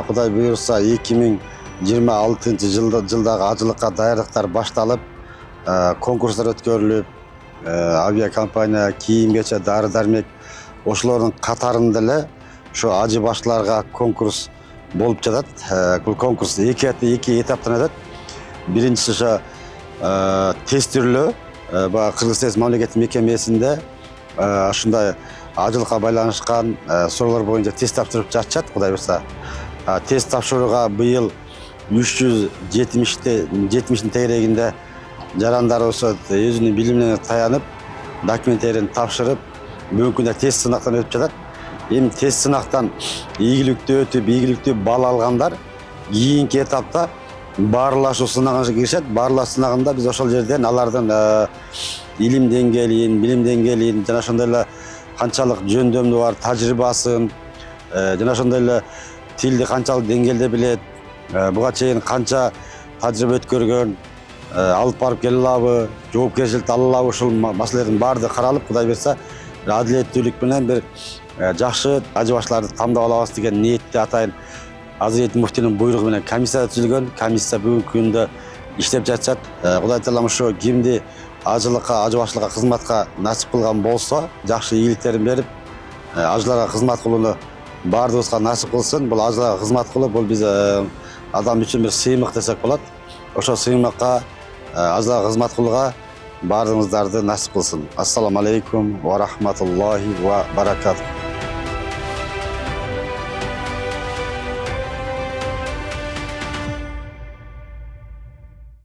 Кудай буйрса 2026 жылдагы ажылыкка даярдыктар башталып, конкурстар өткөрүлүп, авиакомпания, кийим-кече, дары-дармек ошолордун катарында эле ошо ажы баштыларга конкурс болуп жатат. Бул конкурс эки этаптан өтөт. Биринчиси ошо тестирлөө, Кыргыз мамлекеттик мекемесинде ушундай ажылыкка байланышкан суроолор боюнча тест тапшырып жатышат, Кудай буйрса. Тест тапшырууга быйыл 370 тегерегинде жарандарыбыз өзүнүн билимине таянып, документтерин тапшырып, бүгүнкү күндө тест сынактан өтүп жатат. Эми тест сынактан ийгиликтүү өтүп, ийгиликтүү бал алгандар кийинки этапта баарлашуу сынагына киришет. Баарлашуу сынагында биз ошол жерден алардын илим деңгээлин, билим деңгээлин, жана ошондой эле канчалык жөндөмү бар тажрыйбасын, жана ошондой эле тилди канчалык деңгээлде билет, буга чейин канча тажрыйба өткөргөн, алып барып келе алабы, жоопкерчиликти ала алабы, ушул маселелердин баардыгы каралып, Кудай буйрса, адилеттүүлүк менен бир жакшы ажы баштыларды тандап алабыз деген ниетте атайын Азирети муфтинин буйругу менен комиссия түзүлгөн. Комиссия бүгүнкү күндө иштеп жатышат. Кудай таалам ушу кимди ажылыкка, ажы баштылыкка кызматка насип кылган болсо, жакшы ийгиликтерин берип, ажыларга кызмат кылууну баардыгыбызга насип кылсын. Бул ажыларга кызмат кылуу бул биз адам үчүн бир сыймык десек болот. Ошол сыймыкка, ажыларга кызмат кылууга баардыгыңыздарды насип кылсын. Ассаламу алейкум ва рахматуллахи ва баракатух.